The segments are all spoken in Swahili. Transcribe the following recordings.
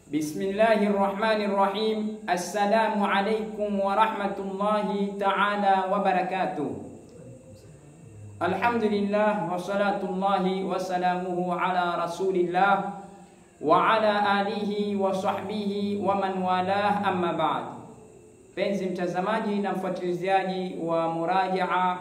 Bismillahirrahmanirrahim. Assalamu alaikum wa rahmatullahi ta'ala wa barakatuh. Alhamdulillah wa salatullahi wa salamuhu ala rasulillah wa ala alihi wa sahbihi wa man walah, amma ba'd. Penzi mtazamaji na mfuatiliaji wa murajaa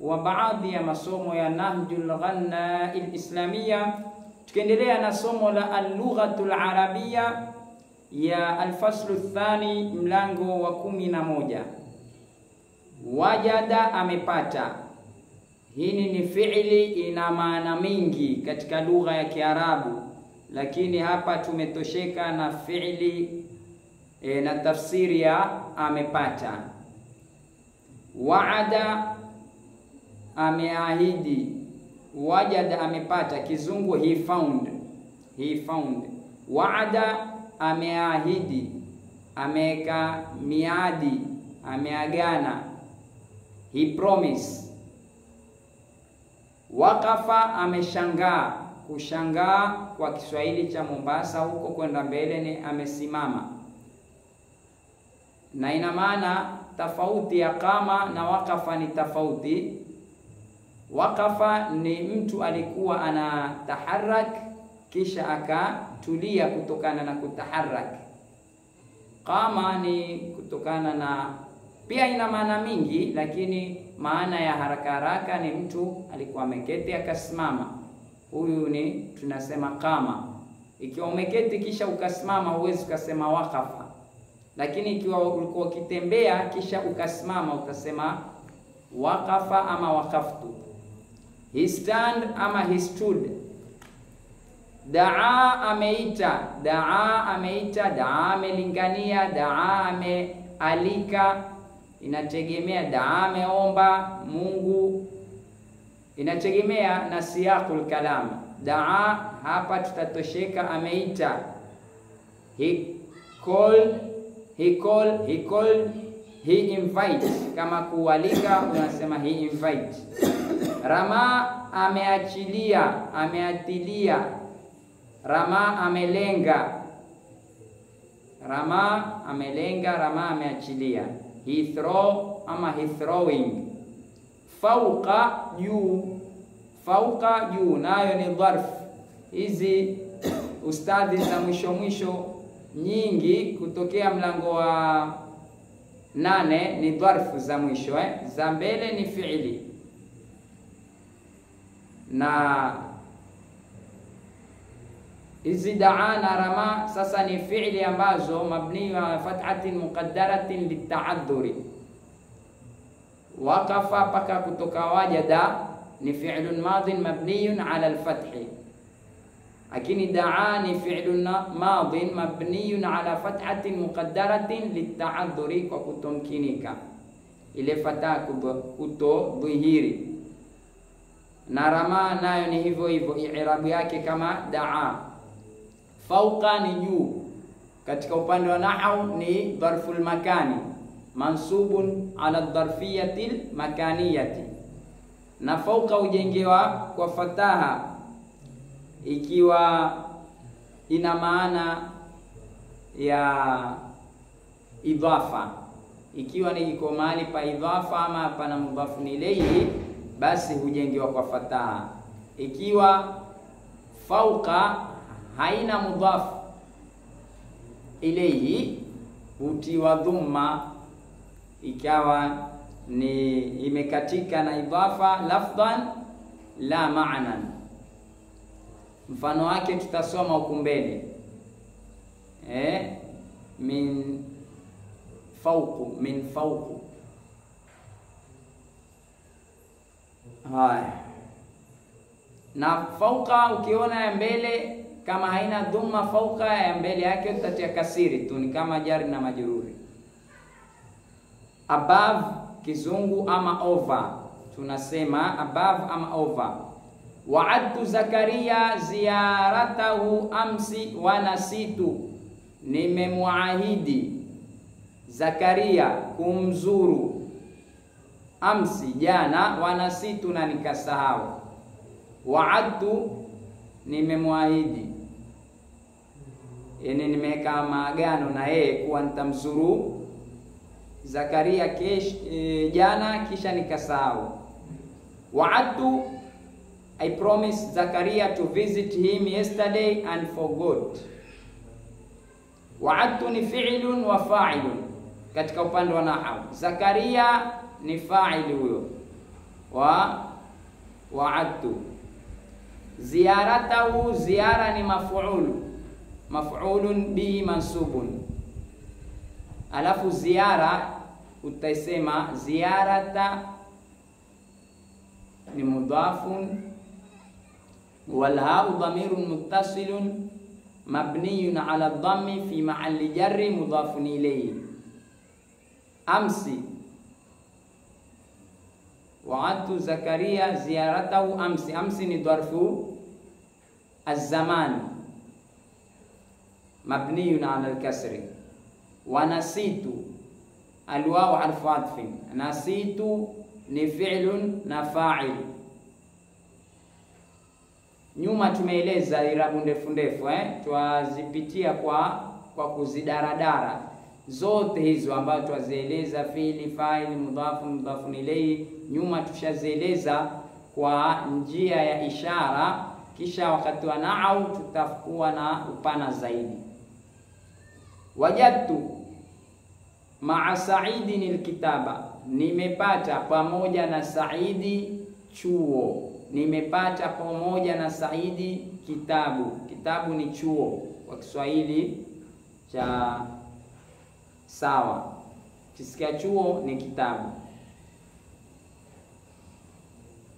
wa baadhi ya masomo ya Nahjul Ghanna al-Islamiyya, tukiendelea na somo la al-lughatul arabiyya ya al-faslu thani, mlango wa 11. Wajada, amepata. Hii ni fi'li, ina maana mingi katika lugha ya Kiarabu, lakini hapa tumetosheka na fi'li na tafsiri ya amepata. Waada, ameahidi. Wajada, amepata. Kizungu he found. Waada, ameahidi, ameweka miadi, ameagana, he promise. Waqafa, ameshangaa. Kushangaa kwa Kiswahili cha Mombasa huko kwenda mbele ni amesimama, na ina maana tofauti ya qama na waqafa ni tofauti. Waqafa ni mtu alikuwa anataharak kisha akatulia kutokana na kutaharak. Qama ni kutokana na, pia ina maana mingi, lakini maana ya haraka haraka ni mtu alikuwa ameketi akasimama. Huyu ni tunasema qama. Ikiwa umeketi kisha ukasimama huwezi ukasema waqafa, lakini ikiwa ulikuwa ukitembea kisha ukasimama utasema waqafa ama waqaftu. He stand ama he stood. Daa, ameita. Daa, ameita. Daa, amelingania. Daa, amealika. Inategemea. Daa, ameomba Mungu. Inategemea na siyaqul kalam. Daa, hapa tutatosheka ameita. He called. He invite. Kama kualika unasema he invite. Rama, ameachilia, ameatilia. Rama, amelenga. Rama, amelenga. Rama, ameachilia. He throw ama he throwing. Fauqa, juu. Fauqa, juu, nayo ni dharf. Hizi ustadhi za mwisho nyingi kutokea mlango wa 8 ni dharfu za mwisho, za mbele ni fi'li. Na hizi daa na rama sasa ni fi'li ambazo mabni wa fathatin muqaddaratin lita'adduri. Waqafa paka kutoka wajada ni fi'lun madin mabniyun ala al-fathi, lakini daa ni fi'lun madin mabniyun ala fathatin muqaddaratin lita'adduri, kwa kutomkinika ile fatha kutodhihiri. Na rama nayo ni hivyo hivyo, i'rabu yake kama daa. Fauqa ni juu, katika upande wa nahwu ni dharful makani mansubun ala dharfiyatil makaniyati, na fauqa ujengewa kwa fataha ikiwa ina maana ya idhafa. Ikiwa ni iko mahali pa idhafa ama pana mudhafu ilayhi, basi hujengewa kwa fataha. Ikiwa fauqa haina mudhaf ilayhi hutiwa dhumma, ikawa ni imekatika na idhafa lafdhan la ma'nan. Mfano wake tutasoma huko mbele. Min fawqu. Haya, na fauqa ukiona ya mbele kama haina dhumma, fauqa ya mbele yake utatia kasiri tu, ni kama jari na majruri. Above kizungu ama over, tunasema above ama over. Wa'adtu Zakaria ziyaratahu amsi wa nasitu, nimemwaahidi Zakaria kumzuru amsi, jana, wa nasitu, na nikasahau. Wa'adtu nimemwahidi. yani nimeweka maagano na yeye kuwa nitamzuru Zakaria jana kisha nikasahau. Wa'adtu, I promised Zakaria to visit him yesterday and forgot. Wa'adtu ni fi'lun wa fa'ilun katika upande wa nahwu. Zakaria ni fa'il huyo wa wa'adtu. Ziyaratahu, ziyara ni maf'ulun bihi mansubun. Alafu ziyara utaisema ziyarata ni mudafun wal ha'u dhamirun muttasilun mabniyun ala dhammi fi mahalli jarri mudafun ilayhi. Amsi, wa'adtu Zakaria ziyaratahu amsi. Amsi ni dharfu az-zaman mabniyun ala al-kasri. Wa nasitu, alwawu harfu atfin. Nasitu ni fi'lun na fa'il. Nyuma tumeeleza irabu ndefu twazipitia kwa kuzidaradara zote hizo ambazo twazieleza fi'li, fa'il, mudhafun ilayhi. Nyuma tushazieleza kwa njia ya ishara, kisha wakati wa nahwu tutakuwa na upana zaidi. Wajadtu ma'a Sa'idin alkitaba, nimepata pamoja na Saidi chuo. Nimepata pamoja na Saidi kitabu. Kitabu ni chuo kwa Kiswahili cha sawa. Kisikia chuo ni kitabu.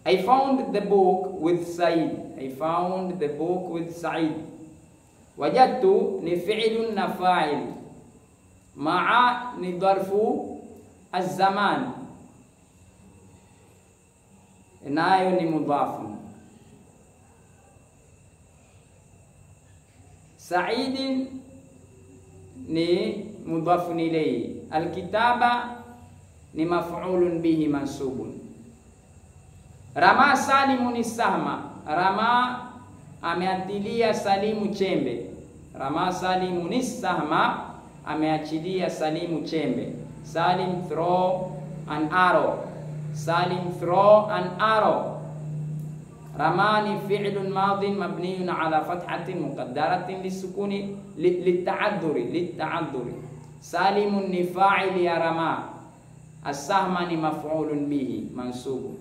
I found the book with Said. I found the book with Said. Wajadtu ni fi'lun na fa'il. Ma'a ni dharfu az-zaman, nayo ni mudhafun. Sa'idin ni mudhafun ilayhi. Alkitaba ni maf'ulun bihi mansubun. Rama Salimun sahma. Rama ameatilia Salimu chembe. Rama Salimun sahma, ameachilia Salimu chembe. Salim throw an arrow. Salim throw an arrow. Ramani fi'lun madin mabniyun ala fathatin muqaddaratin lisukuni litta'adduri. Salimun ni fa'il ya rama. As-sahma ni maf'ulun bihi mansubun.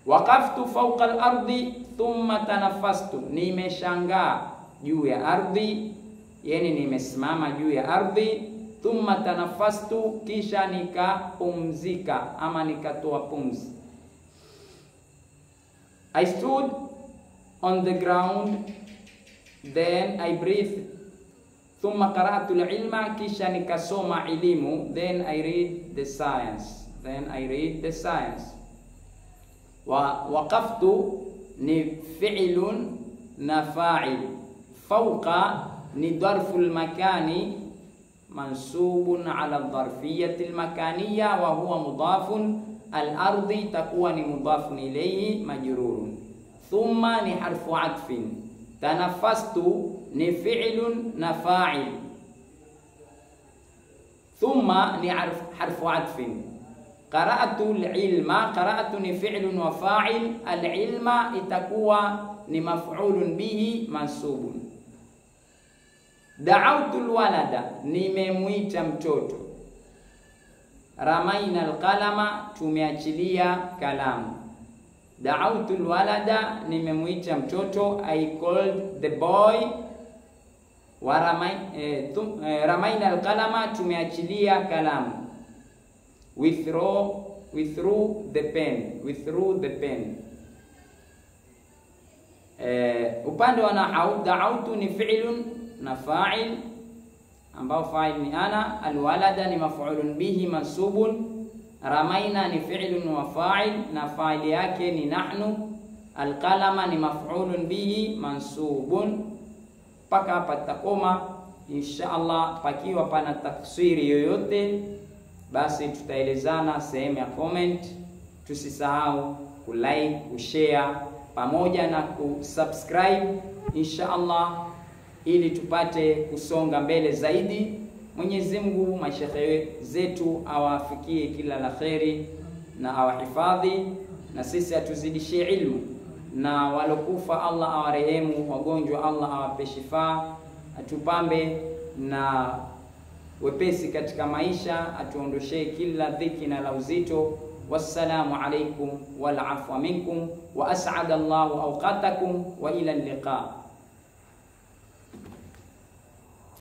Waqaftu fawqa al-ardi thumma tanaffastu. Nimeshangaa juu ya ardhi, yani nimesimama juu ya ardhi. Thumma tanaffastu, kisha nikapumzika ama nikatoa pumzi. I stood on the ground, then I breathed. Thumma qara'tu al-ilma, kisha nikasoma elimu. Then I read the science. Waqaftu ni fi'lun na fa'il. Fawqa ni dharful makani mansubun ala dharfiyyati al-makaniyya wa huwa mudafun. Al-ardi takuwa ni mudafun ilayhi majrurun. Thumma ni harfu atfin. Tanaffastu ni fi'lun na fa'il. Thumma ni harfu atfin. Qara'tu al-ilma, qara'tu ni fi'lun wa fa'il. Al-ilma itakuwa ni maf'ulun bihi mansubun. Da'awtu al-walada, nimemwita mtoto. Ramaina al-qalama, tumeachilia kalamu. Da'awtu al-walada, nimemwita mtoto. I called the boy. Wa ramaina al-qalama, tumeachilia kalamu. We threw the pen. Upande wa nahwu, da'awtu ni fi'lun na fa'il, ambao fa'il ni ana. Alwalada ni maf'ulun bihi mansubun. Ramaina ni fi'lun wa fa'il, na fa'il yake ni nahnu. Alqalama ni maf'ulun bihi mansubun. Paka hapa tutakoma insha Allah. Pakiwa pana tafsiri yoyote, basi tutaelezana sehemu ya comment. Tusisahau kulike, kushare pamoja na kusubscribe insha Allah. ili tupate kusonga mbele zaidi. Mwenyezi Mungu mashekhe zetu awafikie kila la kheri na awahifadhi, na sisi atuzidishie ilmu, na walokufa Allah awarehemu, wagonjwa Allah awape shifa, atupambe na wepesi katika maisha, atuondoshee kila dhiki na la uzito. Wassalamu alaikum wal afwa minkum wa as'ada Allahu awqatakum wa ila liqa.